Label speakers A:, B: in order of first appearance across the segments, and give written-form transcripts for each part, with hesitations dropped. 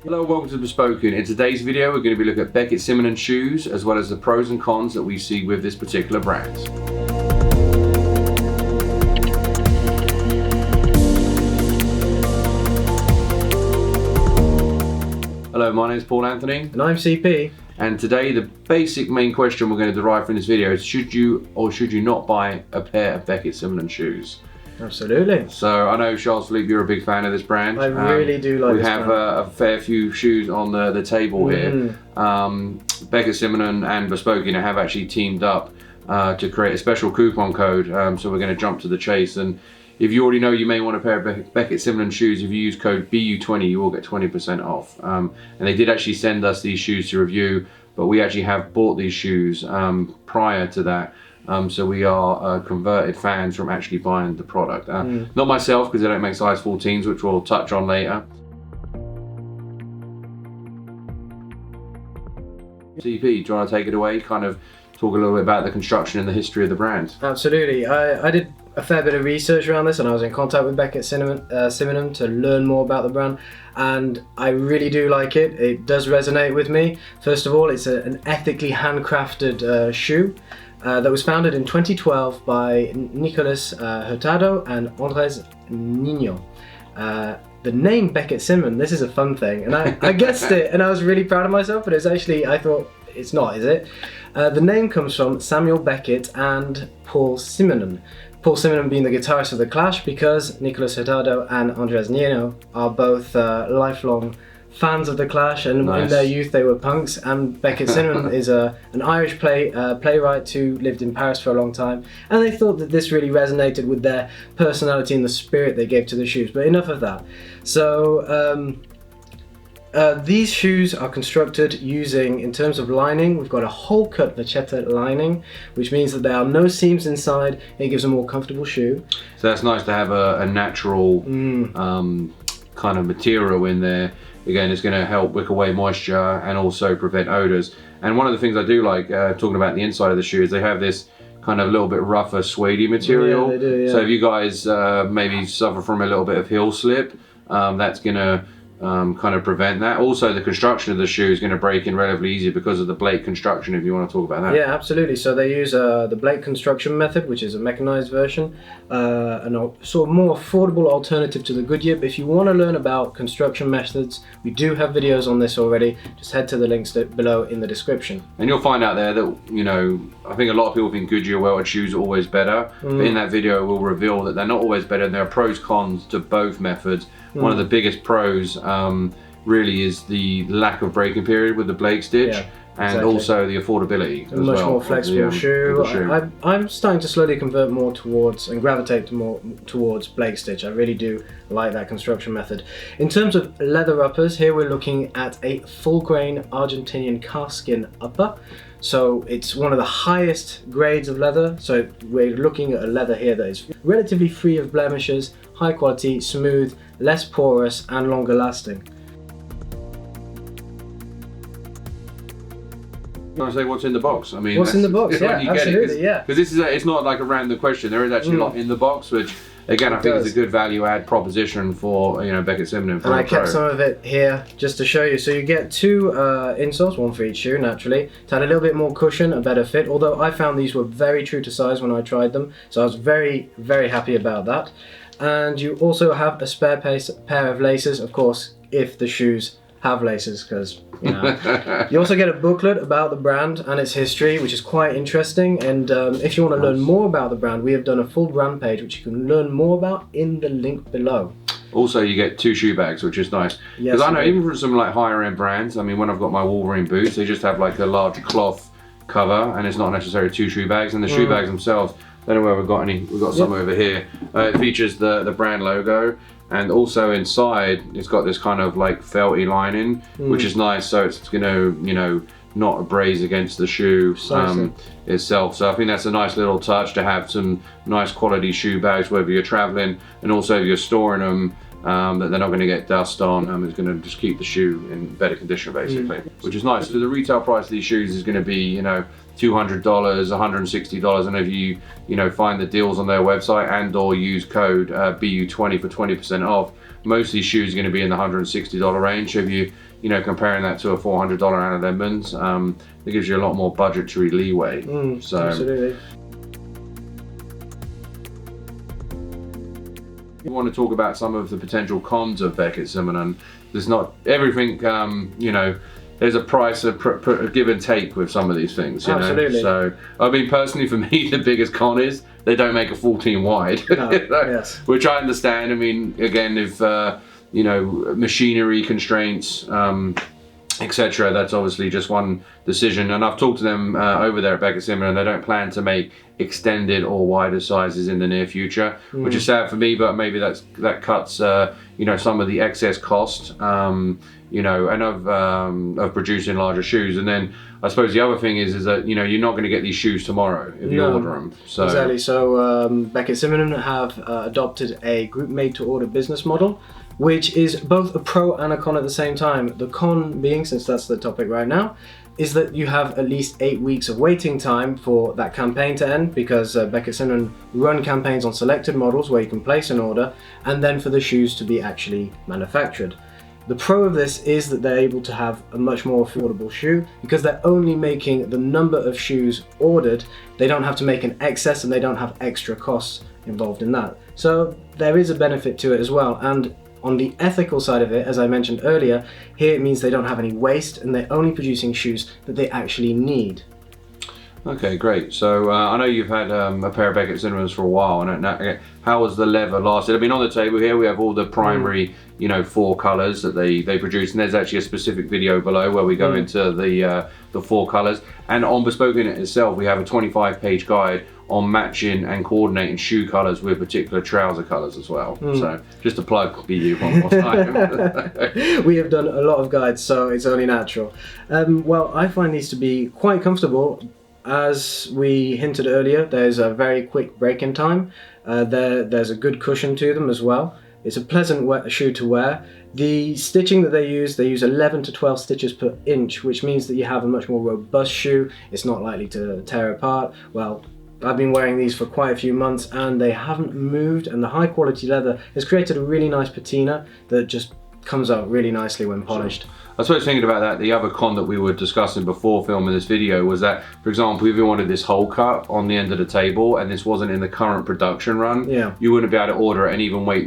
A: Hello and welcome to Bespoke. In today's video we're going to be looking at Beckett Simonon shoes as well as the pros and cons that we see with this particular brand. Hello, my name is Paul Anthony.
B: And I'm CP.
A: And today the basic main question we're going to derive from this video is should you or should you not buy a pair of Beckett Simonon shoes?
B: Absolutely.
A: So I know Philippe, you're a big fan of this brand.
B: I really do like this brand.
A: We have a fair few shoes on the table here. Beckett Simonon and Bespoke have actually teamed up to create a special coupon code. So we're going to jump to the chase. And if you already know you may want a pair of Beckett Simonon shoes, if you use code BU20 you will get 20% off. And they did actually send us these shoes to review, but we actually have bought these shoes prior to that. So we are converted fans from actually buying the product. Not myself, because they don't make size 14s, which we'll touch on later. CP, do you want to take it away? Kind of talk a little bit about the construction and the history of the brand.
B: Absolutely. I did a fair bit of research around this, and I was in contact with Beckett Simonon to learn more about the brand, and I really do like it. It does resonate with me. First of all, it's an ethically handcrafted shoe. That was founded in 2012 by Nicolas Hurtado Andrés Niño. The name Beckett Simonon, this is a fun thing, and I guessed it, and I was really proud of myself, but it's actually, I thought, it's not, is it? The name comes from Samuel Beckett and Paul Simonon. Paul Simonon being the guitarist of The Clash, because Nicolas Hurtado and Andrés Niño are both lifelong fans of The Clash, and in their youth they were punks. And Beckett Simonon is an Irish playwright who lived in Paris for a long time, and they thought that this really resonated with their personality and the spirit they gave to the shoes. But enough of that. So these shoes are constructed using, in terms of lining, we've got a whole cut vachetta lining, which means that there are no seams inside. It gives a more comfortable shoe.
A: So that's nice to have a natural kind of material in there. Again, it's going to help wick away moisture and also prevent odors. And one of the things I do like, talking about the inside of the shoe, is they have this kind of a little bit rougher suede material.
B: Yeah, they do, yeah.
A: So if you guys maybe suffer from a little bit of heel slip, that's going to kind of prevent that. Also, the construction of the shoe is going to break in relatively easy because of the blade construction, if you want to talk about that.
B: Yeah, absolutely. So they use the blade construction method, which is a mechanized version, and a sort of more affordable alternative to the Goodyear. But if you want to learn about construction methods, we do have videos on this already. Just head to the links below in the description. And
A: you'll find out there that, you know, I think a lot of people think Goodyear welted shoes are always better, but in that video we'll reveal that they're not always better, and there are pros cons to both methods. One of the biggest pros really is the lack of breaking period with the blade stitch, and also the affordability as
B: much
A: well.
B: more flexible shoe. I'm starting to slowly convert more towards and gravitate more towards blade stitch. I really do like that construction method. In terms of leather uppers, here we're looking at a full grain Argentinian calfskin upper. So it's one of the highest grades of leather. So we're looking at a leather here that is relatively free of blemishes, high quality, smooth, less porous, and longer lasting.
A: I want to say what's in the box. I mean,
B: what's in the box? Yeah, absolutely, yeah.
A: Because this is it's not like a random question. There is actually a lot in the box, which again I think is a good value add proposition for Beckett Simonon.
B: And I kept some of it here just to show you. So you get two insoles, one for each shoe naturally, to add a little bit more cushion, a better fit. Although I found these were very true to size when I tried them, so I was very, very happy about that. And you also have a spare pair of laces, of course, if the shoes have laces, because you know. You also get a booklet about the brand and its history, which is quite interesting. And if you want to learn more about the brand, we have done a full brand page which you can learn more about in the link below.
A: Also, you get 2 shoe bags, which is nice. Because I know even from some like higher end brands, I mean, when I've got my Wolverine boots, they just have like a large cloth cover, and it's not necessarily 2 shoe bags. And the shoe bags themselves, I don't know where we've got any. We've got some over here. It features the brand logo, and also inside it's got this kind of like felty lining, which is nice. So it's gonna, you know, not abrade against the shoe itself. So I think that's a nice little touch to have some nice quality shoe bags, whether you're traveling and also if you're storing them that they're not going to get dust on. It's going to just keep the shoe in better condition, basically, which is nice. So the retail price of these shoes is going to be, you know, $200, $160, and if you find the deals on their website and or use code BU20 for 20% off, most of these shoes are going to be in the $160 range. So if you know, comparing that to a $400 Anna Lemons, it gives you a lot more budgetary leeway. So
B: absolutely.
A: You want to talk about some of the potential cons of Beckett Simonon. There's not everything, you know, there's a price, a give and take with some of these things, you
B: Absolutely.
A: know. So, I mean, personally for me, the biggest con is they don't make a 14 wide,
B: No,
A: you know,
B: yes.
A: which I understand. I mean, again, if, you know, machinery constraints, etc. That's obviously just one decision, and I've talked to them over there at Beckett Simonon. They don't plan to make extended or wider sizes in the near future, which is sad for me. But maybe that cuts you know, some of the excess cost, you know, and of producing larger shoes. And then I suppose the other thing is that, you know, you're not going to get these shoes tomorrow if you order them. So
B: exactly. So Beckett Simonon have adopted a group made-to-order business model, which is both a pro and a con at the same time. The con being, since that's the topic right now, is that you have at least 8 weeks of waiting time for that campaign to end, because Beckett Simonon run campaigns on selected models where you can place an order, and then for the shoes to be actually manufactured. The pro of this is that they're able to have a much more affordable shoe, because they're only making the number of shoes ordered. They don't have to make an excess, and they don't have extra costs involved in that. So there is a benefit to it as well. And on the ethical side of it, as I mentioned earlier, here it means they don't have any waste, and they're only producing shoes that they actually need.
A: Okay, great. So I know you've had a pair of Beckett Simonons for a while, and how has the leather lasted? I mean, on the table here we have all the primary, you know, 4 colours that they produce, and there's actually a specific video below where we go into the 4 colours. And on Bespoke in itself, we have a 25-page guide on matching and coordinating shoe colours with particular trouser colours as well. So just to plug BU one more time.
B: We have done a lot of guides, so it's only natural. Well, I find these to be quite comfortable. As we hinted earlier, there's a very quick break-in time. There's a good cushion to them as well. It's a pleasant shoe to wear. The stitching that they use 11 to 12 stitches per inch, which means that you have a much more robust shoe. It's not likely to tear apart. Well, I've been wearing these for quite a few months and they haven't moved, and the high quality leather has created a really nice patina that just comes out really nicely when polished.
A: I suppose thinking about that, the other con that we were discussing before filming this video was that, for example, if you wanted this hole cut on the end of the table and this wasn't in the current production run, you wouldn't be able to order it and even wait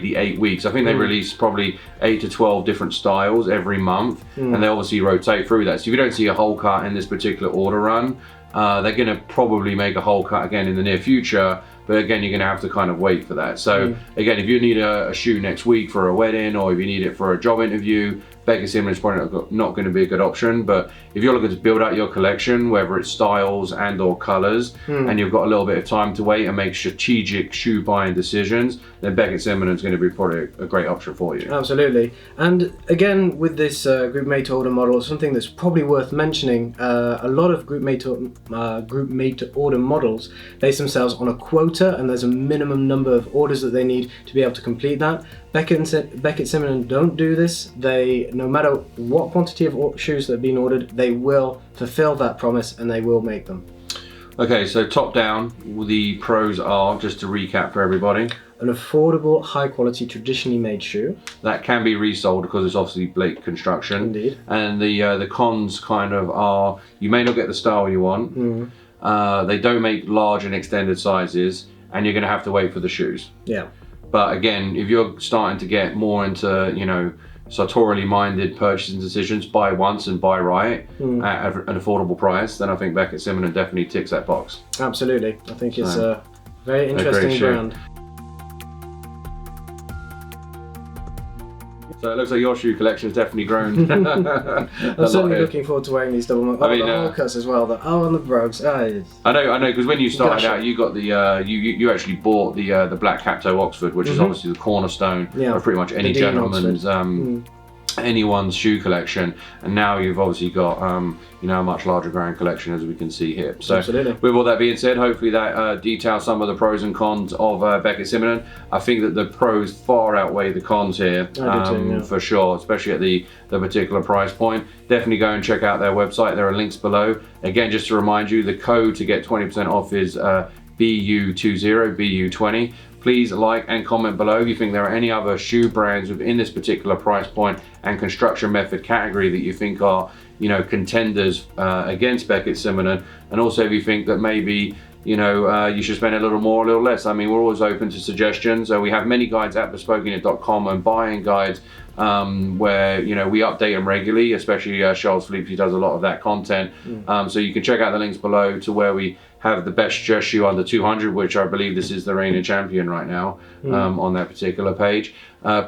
A: the 8 weeks. I think they release probably 8 to 12 different styles every month, and they obviously rotate through that. So if you don't see a hole cut in this particular order run, they're going to probably make a hole cut again in the near future. But again, you're going to have to kind of wait for that. So again, if you need a shoe next week for a wedding, or if you need it for a job interview, Beckett Simonon is probably not going to be a good option. But if you're looking to build out your collection, whether it's styles and or colors, and you've got a little bit of time to wait and make strategic shoe buying decisions, then Beckett Simonon is going to be probably a great option for you.
B: Absolutely. And again, with this group made to order model, something that's probably worth mentioning, a lot of group made to order models base themselves on a quota, and there's a minimum number of orders that they need to be able to complete that. Beckett Simonon don't do this. They, no matter what quantity of shoes that have been ordered, they will fulfill that promise and they will make them.
A: Okay, so top down, the pros are, just to recap for everybody,
B: an affordable, high quality, traditionally made shoe
A: that can be resold because it's obviously Blake construction.
B: Indeed.
A: And the cons kind of are, you may not get the style you want, they don't make large and extended sizes, and you're going to have to wait for the shoes.
B: Yeah.
A: But again, if you're starting to get more into, you know, sartorially minded purchasing decisions, buy once and buy right at an affordable price, then I think Beckett Simonon definitely ticks that box.
B: Absolutely. I think it's a very interesting brand.
A: So it looks like your shoe collection has definitely grown.
B: I'm certainly looking forward to wearing these double the hole cuts as well. On the brogues.
A: I know, because when you started out, you got the you actually bought the black Capto Oxford, which is obviously the cornerstone of pretty much any gentleman's anyone's shoe collection, and now you've obviously got you know, a much larger grand collection, as we can see here. So
B: Absolutely.
A: with all that being said, hopefully that details some of the pros and cons of Beckett Simonon. I think that the pros far outweigh the cons here, for sure, especially at the particular price point. Definitely go and check out their website. There are links below. Again, just to remind you, the code to get 20% off is BU20, BU20. Please like and comment below if you think there are any other shoe brands within this particular price point and construction method category that you think are, you know, contenders against Beckett Simonon, and also if you think that maybe, you know, you should spend a little more, a little less. I mean, we're always open to suggestions. We have many guides at bespokeunit.com and buying guides where, you know, we update them regularly, especially Charles Philippe, he does a lot of that content. So you can check out the links below to where we have the best dress shoe under 200, which I believe this is the reigning champion right now, on that particular page.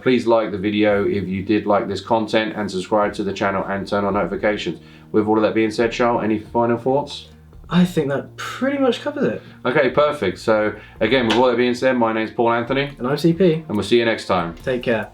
A: Please like the video if you did like this content, and subscribe to the channel and turn on notifications. With all of that being said, Charles, any final thoughts?
B: I think that pretty much covers it.
A: Okay, perfect. So again, with all that being said, my name's Paul Anthony.
B: And I'm CP.
A: And we'll see you next time.
B: Take care.